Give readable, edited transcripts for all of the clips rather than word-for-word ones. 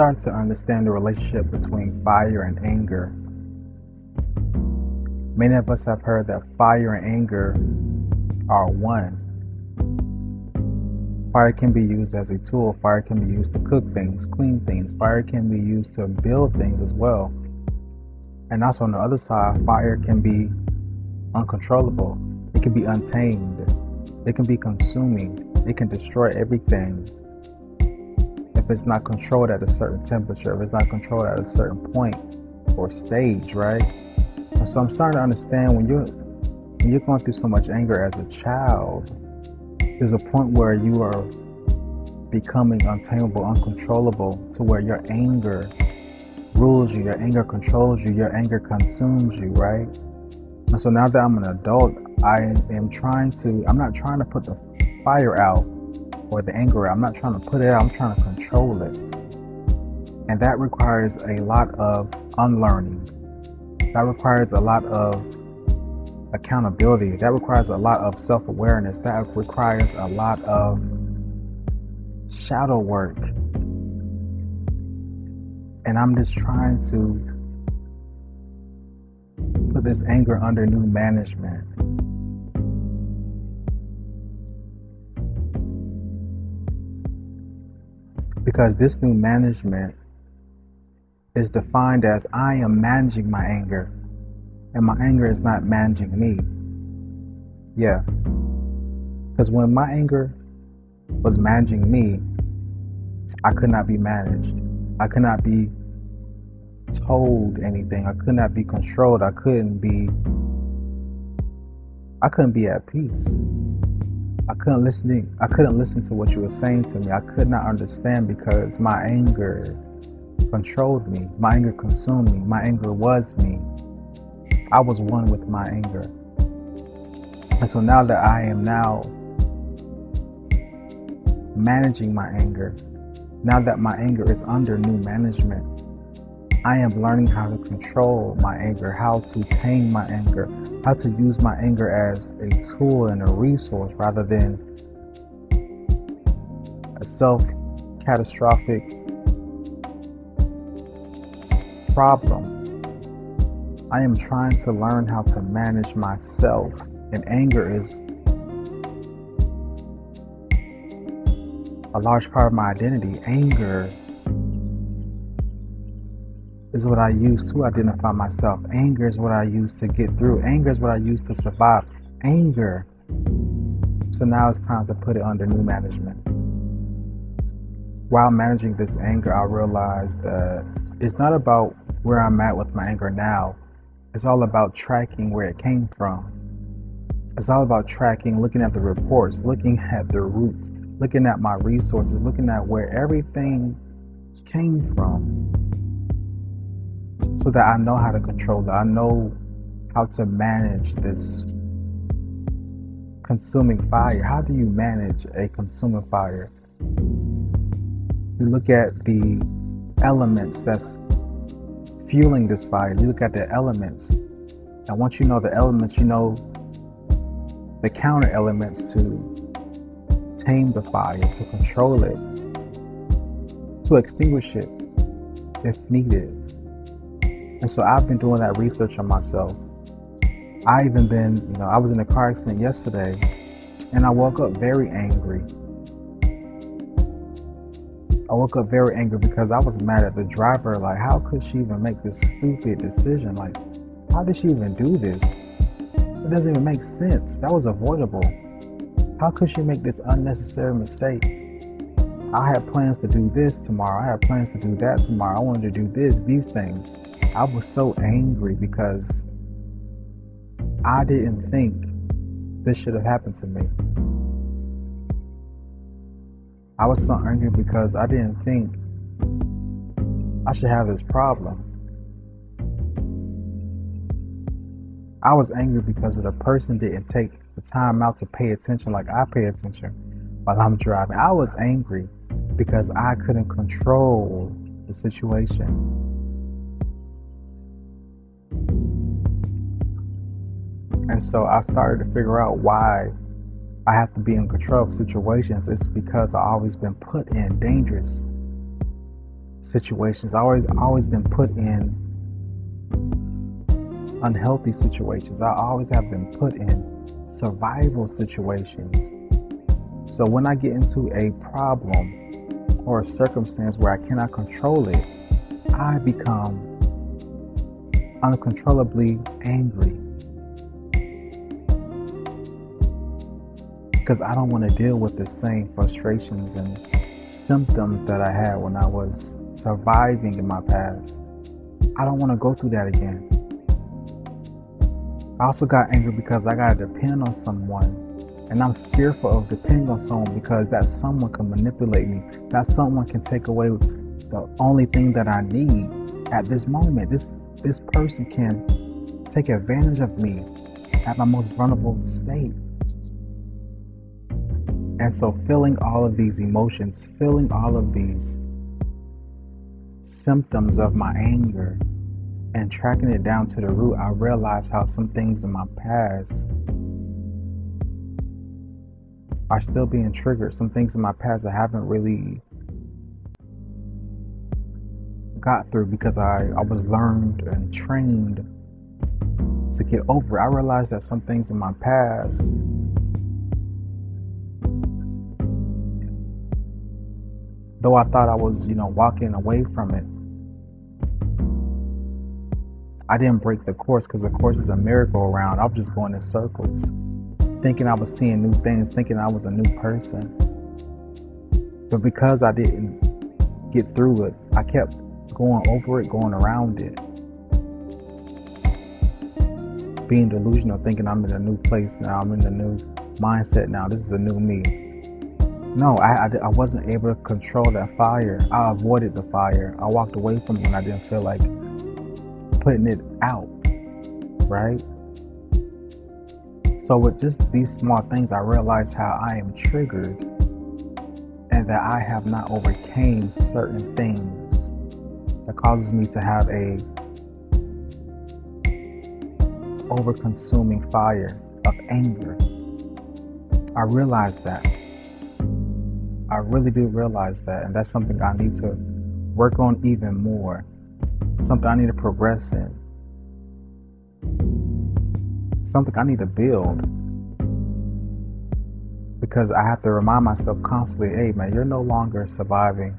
starting to understand the relationship between fire and anger. Many of us have heard that fire and anger are one. Fire can be used as a tool. Fire can be used to cook things, clean things. Fire can be used to build things as well. And also on the other side, fire can be uncontrollable. It can be untamed. It can be consuming. It can destroy everything if it's not controlled at a certain temperature, if it's not controlled at a certain point or stage, right? And so I'm starting to understand when you're going through so much anger as a child, there's a point where you are becoming untamable, uncontrollable, to where your anger rules you, your anger controls you, your anger consumes you, right? And so now that I'm an adult, I'm not trying to put the fire out or the anger out. I'm not trying to put it out, I'm trying to control it. And that requires a lot of unlearning. That requires a lot of accountability. That requires a lot of self-awareness. That requires a lot of shadow work. And I'm just trying to put this anger under new management. Because this new management is defined as I am managing my anger, and my anger is not managing me. Yeah. Because when my anger was managing me, I could not be managed. I could not be told anything. I could not be controlled. I couldn't be at peace. I couldn't listen to what you were saying to me. I could not understand because my anger controlled me. My anger consumed me. My anger was me. I was one with my anger. And so now that I am now managing my anger, now that my anger is under new management, I am learning how to control my anger, how to tame my anger, how to use my anger as a tool and a resource rather than a self-catastrophic problem. I am trying to learn how to manage myself, and anger is a large part of my identity. Anger is what I use to identify myself. Anger is what I use to get through. Anger is what I use to survive. Anger. So now it's time to put it under new management. While managing this anger, I realized that it's not about where I'm at with my anger now. It's all about tracking where it came from. It's all about tracking, looking at the reports, looking at the root, looking at my resources, looking at where everything came from, so that I know how to control it. I know how to manage this consuming fire. How do you manage a consuming fire? You look at the elements that's fueling this fire. You look at the elements. And once you know the elements, you know the counter elements to tame the fire, to control it, to extinguish it if needed. And so I've been doing that research on myself. I was in a car accident yesterday, and I woke up very angry. I woke up very angry because I was mad at the driver. Like, how could she even make this stupid decision? Like, how did she even do this? It doesn't even make sense. That was avoidable. How could she make this unnecessary mistake? I had plans to do this tomorrow. I had plans to do that tomorrow. I wanted to do these things. I was so angry because I didn't think this should have happened to me. I was so angry because I didn't think I should have this problem. I was angry because the person didn't take the time out to pay attention like I pay attention while I'm driving. I was angry because I couldn't control the situation. And so I started to figure out why I have to be in control of situations. It's because I've always been put in dangerous situations. I always been put in unhealthy situations. I always have been put in survival situations. So when I get into a problem or a circumstance where I cannot control it, I become uncontrollably angry because I don't want to deal with the same frustrations and symptoms that I had when I was surviving in my past. I don't want to go through that again. I also got angry because I got to depend on someone, and I'm fearful of depending on someone because that someone can manipulate me. That someone can take away the only thing that I need at this moment. This person can take advantage of me at my most vulnerable state. And so feeling all of these emotions, feeling all of these symptoms of my anger and tracking it down to the root, I realized how some things in my past are still being triggered. Some things in my past I haven't really got through because I was learned and trained to get over it. I realized that some things in my past though I thought I was, walking away from it, I didn't break the course because the course is a merry-go-round. I was just going in circles, thinking I was seeing new things, thinking I was a new person. But because I didn't get through it, I kept going over it, going around it, being delusional, thinking I'm in a new place now, I'm in a new mindset now, this is a new me. No, I wasn't able to control that fire. I avoided the fire. I walked away from it when I didn't feel like putting it out, right? So with just these small things, I realized how I am triggered and that I have not overcame certain things that causes me to have a over-consuming fire of anger. I realized that. I really do realize that, and that's something I need to work on even more. Something I need to progress in. Something I need to build. Because I have to remind myself constantly, hey man, you're no longer surviving.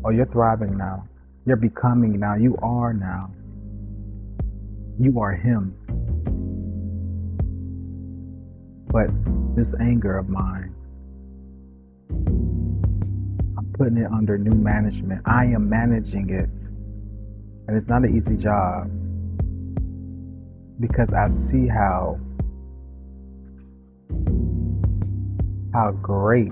Or you're thriving now. You're becoming now. You are now. You are him. But this anger of mine, putting it under new management. I am managing it. And it's not an easy job because I see how great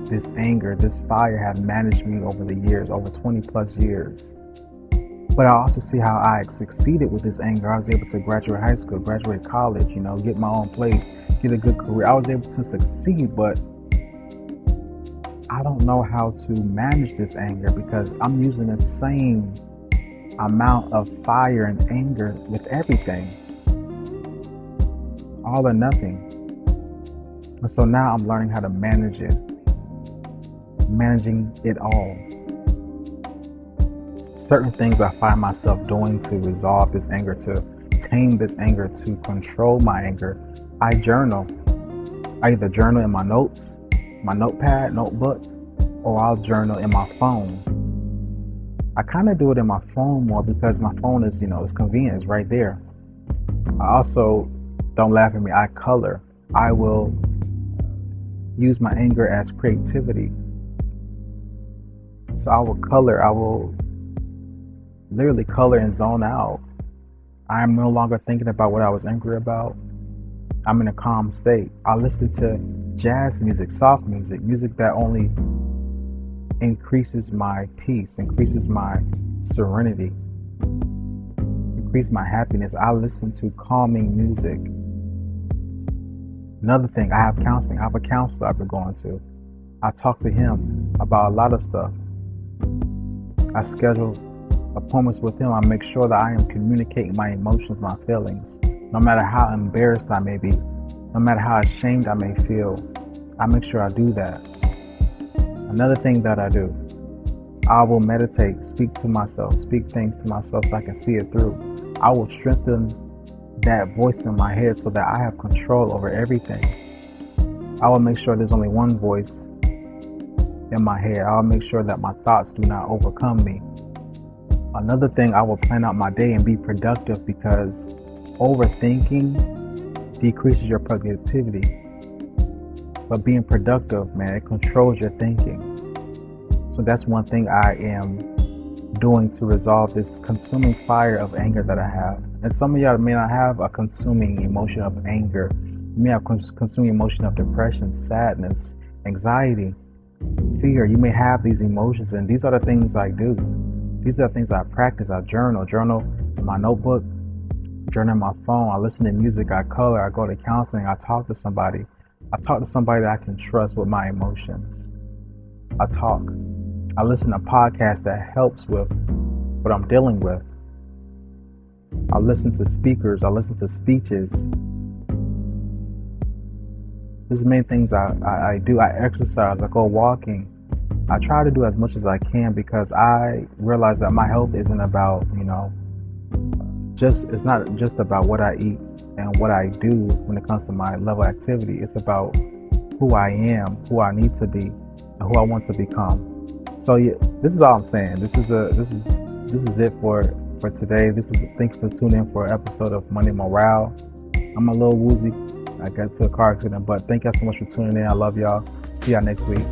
this anger, this fire have managed me over the years, over 20 plus years. But I also see how I succeeded with this anger. I was able to graduate high school, graduate college, get my own place, get a good career. I was able to succeed, but I don't know how to manage this anger because I'm using the same amount of fire and anger with everything. All or nothing. And so now I'm learning how to manage it. Managing it all. Certain things I find myself doing to resolve this anger, to tame this anger, to control my anger. I journal. I either journal in my notes, my notepad, notebook, or I'll journal in my phone. I kind of do it in my phone more because my phone is, it's convenient, it's right there. I also, don't laugh at me, I color. I will use my anger as creativity. So I will color, I will literally color and zone out. I am no longer thinking about what I was angry about. I'm in a calm state. I listen to jazz music, soft music, music that only increases my peace, increases my serenity, increase my happiness. I listen to calming music. Another thing, I have counseling. I have a counselor I've been going to. I talk to him about a lot of stuff. I schedule appointments with him. I make sure that I am communicating my emotions, my feelings. No matter how embarrassed I may be, no matter how ashamed I may feel, I make sure I do that. Another thing that I do, I will meditate, speak to myself, speak things to myself so I can see it through. I will strengthen that voice in my head so that I have control over everything. I will make sure there's only one voice in my head. I'll make sure that my thoughts do not overcome me. Another thing, I will plan out my day and be productive, because overthinking decreases your productivity. But being productive, man, it controls your thinking. So that's one thing I am doing to resolve this consuming fire of anger that I have. And some of y'all may not have a consuming emotion of anger. You may have consuming emotion of depression, sadness, anxiety, fear. You may have these emotions, and these are the things I do. These are the things I practice. I journal in my notebook, journal on my phone. I listen to music, I color, I go to counseling, I talk to somebody. I talk to somebody that I can trust with my emotions. I listen to podcasts that helps with what I'm dealing with. I listen to speakers, I listen to speeches. These are the main things I do. I exercise, I go walking. I try to do as much as I can, because I realize that my health isn't about, it's not just about what I eat and what I do when it comes to my level of activity. It's about who I am, who I need to be, and who I want to become. So yeah, this is all I'm saying. This is it for today. Thank you for tuning in for an episode of Monday Morale. I'm a little woozy. I got to a car accident, but thank y'all so much for tuning in. I love y'all. See y'all next week.